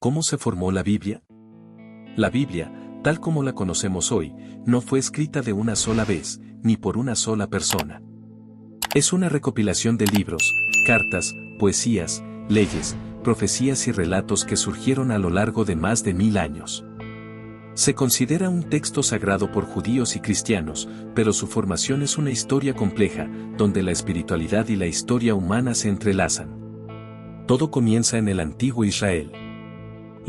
¿Cómo se formó la Biblia? La Biblia, tal como la conocemos hoy, no fue escrita de una sola vez, ni por una sola persona. Es una recopilación de libros, cartas, poesías, leyes, profecías y relatos que surgieron a lo largo de más de 1000 años. Se considera un texto sagrado por judíos y cristianos, pero su formación es una historia compleja, donde la espiritualidad y la historia humana se entrelazan. Todo comienza en el antiguo Israel.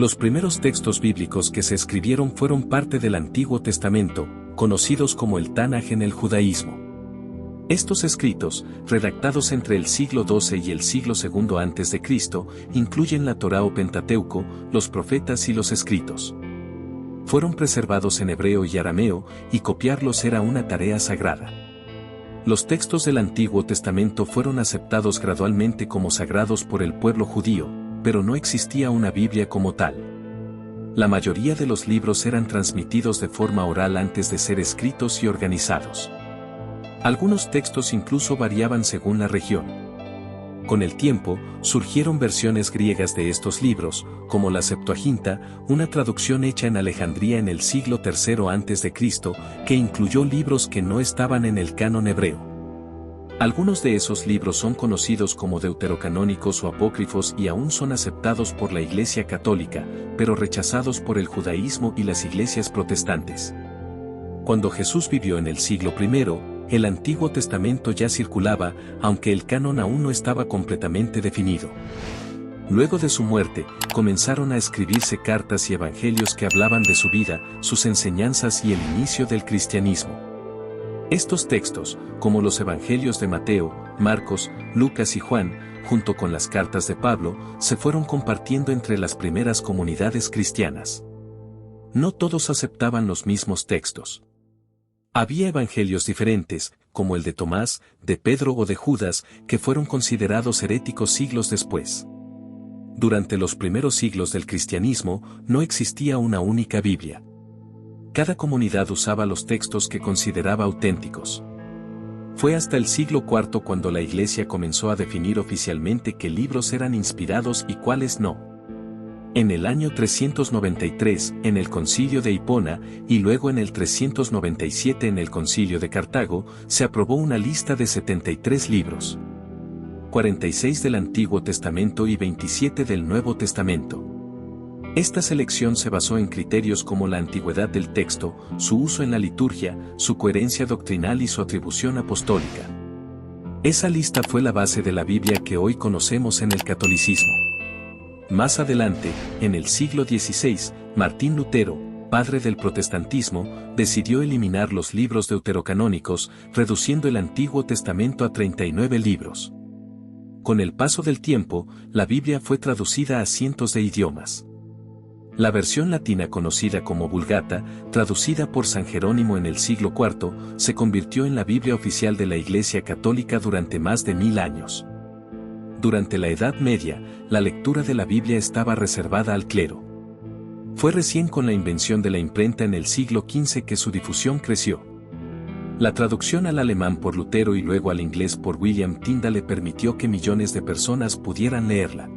Los primeros textos bíblicos que se escribieron fueron parte del Antiguo Testamento, conocidos como el Tanaj en el judaísmo. Estos escritos, redactados entre el siglo XII y el siglo II a.C., incluyen la Torá o Pentateuco, los profetas y los escritos. Fueron preservados en hebreo y arameo, y copiarlos era una tarea sagrada. Los textos del Antiguo Testamento fueron aceptados gradualmente como sagrados por el pueblo judío, pero no existía una Biblia como tal. La mayoría de los libros eran transmitidos de forma oral antes de ser escritos y organizados. Algunos textos incluso variaban según la región. Con el tiempo, surgieron versiones griegas de estos libros, como la Septuaginta, una traducción hecha en Alejandría en el siglo III a.C., que incluyó libros que no estaban en el canon hebreo. Algunos de esos libros son conocidos como deuterocanónicos o apócrifos y aún son aceptados por la Iglesia Católica, pero rechazados por el judaísmo y las iglesias protestantes. Cuando Jesús vivió en el siglo I, el Antiguo Testamento ya circulaba, aunque el canon aún no estaba completamente definido. Luego de su muerte, comenzaron a escribirse cartas y evangelios que hablaban de su vida, sus enseñanzas y el inicio del cristianismo. Estos textos, como los evangelios de Mateo, Marcos, Lucas y Juan, junto con las cartas de Pablo, se fueron compartiendo entre las primeras comunidades cristianas. No todos aceptaban los mismos textos. Había evangelios diferentes, como el de Tomás, de Pedro o de Judas, que fueron considerados heréticos siglos después. Durante los primeros siglos del cristianismo, no existía una única Biblia. Cada comunidad usaba los textos que consideraba auténticos. Fue hasta el siglo IV cuando la Iglesia comenzó a definir oficialmente qué libros eran inspirados y cuáles no. En el año 393, en el Concilio de Hipona, y luego en el 397 en el Concilio de Cartago, se aprobó una lista de 73 libros. 46 del Antiguo Testamento y 27 del Nuevo Testamento. Esta selección se basó en criterios como la antigüedad del texto, su uso en la liturgia, su coherencia doctrinal y su atribución apostólica. Esa lista fue la base de la Biblia que hoy conocemos en el catolicismo. Más adelante, en el siglo XVI, Martín Lutero, padre del protestantismo, decidió eliminar los libros deuterocanónicos, reduciendo el Antiguo Testamento a 39 libros. Con el paso del tiempo, la Biblia fue traducida a cientos de idiomas. La versión latina conocida como Vulgata, traducida por San Jerónimo en el siglo IV, se convirtió en la Biblia oficial de la Iglesia Católica durante más de 1000 años. Durante la Edad Media, la lectura de la Biblia estaba reservada al clero. Fue recién con la invención de la imprenta en el siglo XV que su difusión creció. La traducción al alemán por Lutero y luego al inglés por William Tyndale permitió que millones de personas pudieran leerla.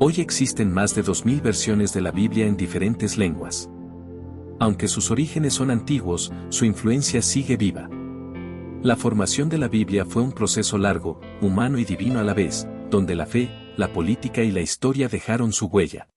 Hoy existen más de 2000 versiones de la Biblia en diferentes lenguas. Aunque sus orígenes son antiguos, su influencia sigue viva. La formación de la Biblia fue un proceso largo, humano y divino a la vez, donde la fe, la política y la historia dejaron su huella.